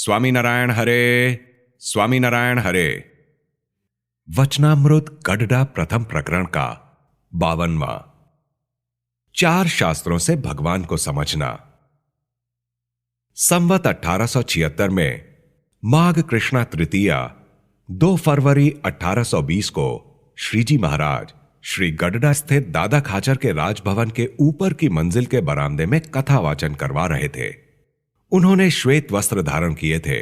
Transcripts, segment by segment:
स्वामीनारायण हरे, स्वामीनारायण हरे। वचनामृत गडडा प्रथम प्रकरण का 52वां। 4 शास्त्रों से भगवान को समझना। संवत 1876 में माघ कृष्णा तृतीया 2 फरवरी 1820 को श्रीजी महाराज श्री गडडा स्थित दादा खाचर के राजभवन के ऊपर की मंजिल के बरामदे में कथा वाचन करवा रहे थे। उन्होंने श्वेत वस्त्र धारण किए थे।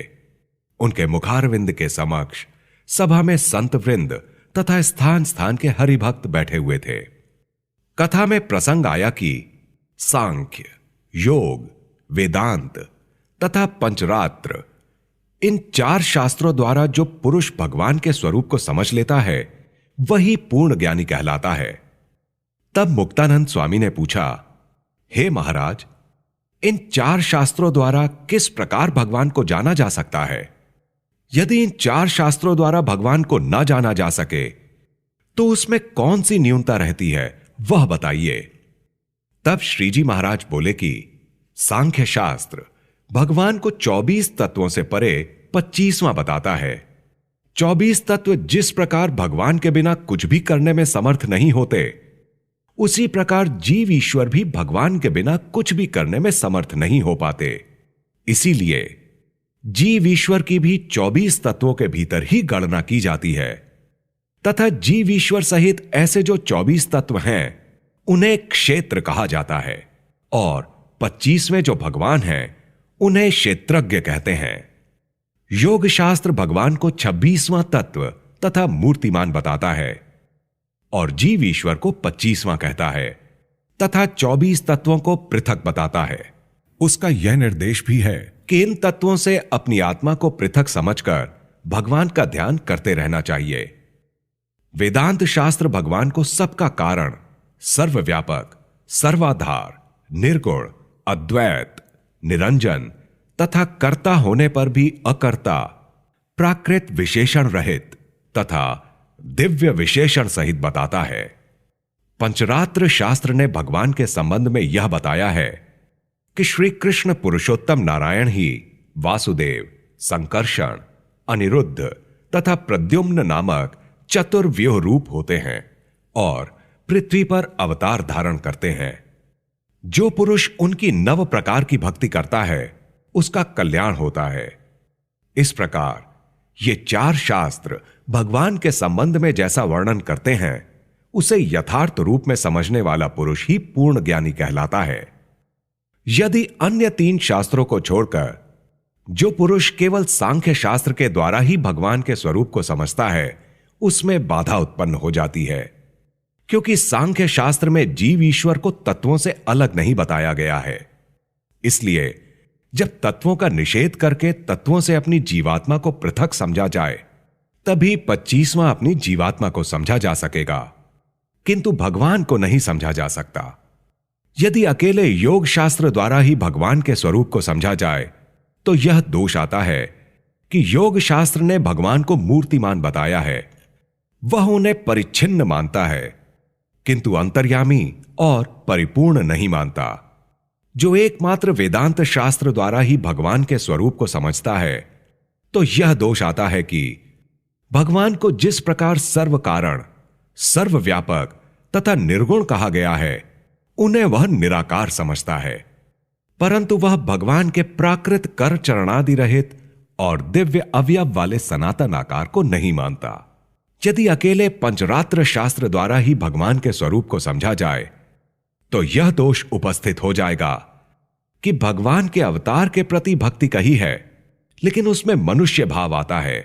उनके मुखारविंद के समक्ष सभा में संत वृंद तथा स्थान स्थान के हरिभक्त बैठे हुए थे। कथा में प्रसंग आया कि सांख्य, योग, वेदांत तथा पंचरात्र, इन 4 शास्त्रों द्वारा जो पुरुष भगवान के स्वरूप को समझ लेता है वही पूर्ण ज्ञानी कहलाता है। तब मुक्तानंद स्वामी ने पूछा, हे महाराज, इन 4 शास्त्रों द्वारा किस प्रकार भगवान को जाना जा सकता है? यदि इन 4 शास्त्रों द्वारा भगवान को न जाना जा सके तो उसमें कौन सी न्यूनता रहती है, वह बताइए। तब श्रीजी महाराज बोले कि सांख्य शास्त्र भगवान को 24 तत्वों से परे 25वां बताता है। 24 तत्व जिस प्रकार भगवान के बिना कुछ भी करने में समर्थ नहीं होते, उसी प्रकार जीव ईश्वर भी भगवान के बिना कुछ भी करने में समर्थ नहीं हो पाते। इसीलिए जीव ईश्वर की भी 24 तत्वों के भीतर ही गणना की जाती है तथा जीव ईश्वर सहित ऐसे जो 24 तत्व हैं उन्हें क्षेत्र कहा जाता है और 25वें जो भगवान हैं उन्हें क्षेत्रज्ञ कहते हैं। योग शास्त्र भगवान को 26वां तत्व तथा मूर्तिमान बताता है और जीव ईश्वर को 25वां कहता है तथा 24 तत्वों को पृथक बताता है। उसका यह निर्देश भी है कि इन तत्वों से अपनी आत्मा को पृथक समझकर भगवान का ध्यान करते रहना चाहिए। वेदांत शास्त्र भगवान को सबका कारण, सर्वव्यापक, सर्वाधार, निर्गुण, अद्वैत, निरंजन तथा कर्ता होने पर भी अकर्ता, प्राकृत विशेषण रहित तथा दिव्य विशेषण सहित बताता है। पंचरात्र शास्त्र ने भगवान के संबंध में यह बताया है कि श्री कृष्ण पुरुषोत्तम नारायण ही वासुदेव, संकर्षण, अनिरुद्ध तथा प्रद्युम्न नामक चतुर्व्यूह रूप होते हैं और पृथ्वी पर अवतार धारण करते हैं। जो पुरुष उनकी 9 प्रकार की भक्ति करता है उसका कल्याण होता है। इस प्रकार ये 4 शास्त्र भगवान के संबंध में जैसा वर्णन करते हैं उसे यथार्थ रूप में समझने वाला पुरुष ही पूर्ण ज्ञानी कहलाता है। यदि अन्य 3 शास्त्रों को छोड़कर जो पुरुष केवल सांख्य शास्त्र के द्वारा ही भगवान के स्वरूप को समझता है उसमें बाधा उत्पन्न हो जाती है, क्योंकि सांख्य शास्त्र में जीव ईश्वर को तत्वों से अलग नहीं बताया गया है। इसलिए जब तत्वों का निषेध करके तत्वों से अपनी जीवात्मा को पृथक समझा जाए तभी 25वां अपनी जीवात्मा को समझा जा सकेगा, किंतु भगवान को नहीं समझा जा सकता। यदि अकेले योग शास्त्र द्वारा ही भगवान के स्वरूप को समझा जाए तो यह दोष आता है कि योग शास्त्र ने भगवान को मूर्तिमान बताया है, वह उन्हें परिच्छिन्न मानता है किंतु अंतर्यामी और परिपूर्ण नहीं मानता। जो एकमात्र वेदांत शास्त्र द्वारा ही भगवान के स्वरूप को समझता है तो यह दोष आता है कि भगवान को जिस प्रकार सर्व कारण, सर्वव्यापक तथा निर्गुण कहा गया है उन्हें वह निराकार समझता है, परंतु वह भगवान के प्राकृत कर चरणादि रहित और दिव्य अवयव वाले सनातन आकार को नहीं मानता। यदि अकेले पंचरात्र शास्त्र द्वारा ही भगवान के स्वरूप को समझा जाए तो यह दोष उपस्थित हो जाएगा कि भगवान के अवतार के प्रति भक्ति कही है लेकिन उसमें मनुष्य भाव आता है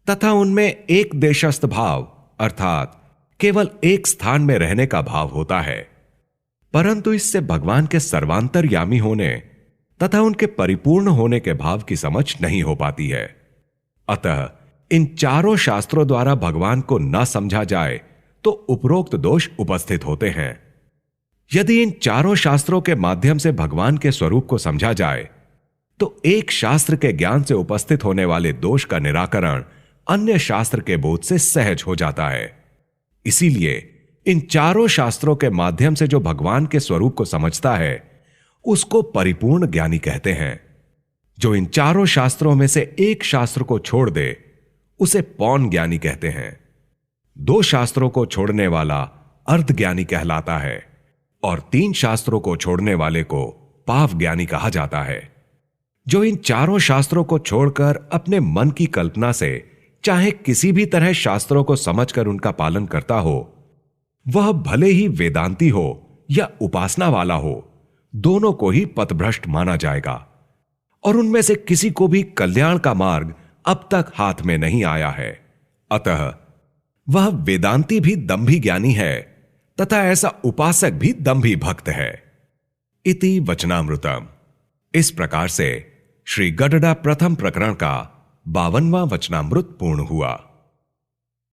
तथा उनमें एक देशस्थ भाव अर्थात केवल एक स्थान में रहने का भाव होता है, परंतु इससे भगवान के सर्वांतर्यामी होने तथा उनके परिपूर्ण होने के भाव की समझ नहीं हो पाती है। अतः इन 4 शास्त्रों द्वारा भगवान को न समझा जाए तो उपरोक्त दोष उपस्थित होते हैं। यदि इन 4 शास्त्रों के माध्यम से भगवान के स्वरूप को समझा जाए तो एक शास्त्र के ज्ञान से उपस्थित होने वाले दोष का निराकरण अन्य शास्त्र के बोध से सहज हो जाता है। इसीलिए इन 4 शास्त्रों के माध्यम से जो भगवान के स्वरूप को समझता है उसको परिपूर्ण ज्ञानी कहते हैं। जो इन चारों शास्त्रों में से एक शास्त्र को छोड़ दे उसे पौन ज्ञानी कहते हैं। 2 शास्त्रों को छोड़ने वाला अर्ध ज्ञानी कहलाता है और 3 शास्त्रों को छोड़ने वाले को पाव ज्ञानी कहा जाता है। जो इन चारों शास्त्रों को छोड़कर अपने मन की कल्पना से चाहे किसी भी तरह शास्त्रों को समझकर उनका पालन करता हो, वह भले ही वेदांती हो या उपासना वाला हो, दोनों को ही पथभ्रष्ट माना जाएगा और उनमें से किसी को भी कल्याण का मार्ग अब तक हाथ में नहीं आया है। अतः वह वेदांती भी दंभी ज्ञानी है तथा ऐसा उपासक भी दंभी भक्त है। इति वचनामृतम। इस प्रकार से श्री गडडा प्रथम प्रकरण का 52वां वचनामृत पूर्ण हुआ।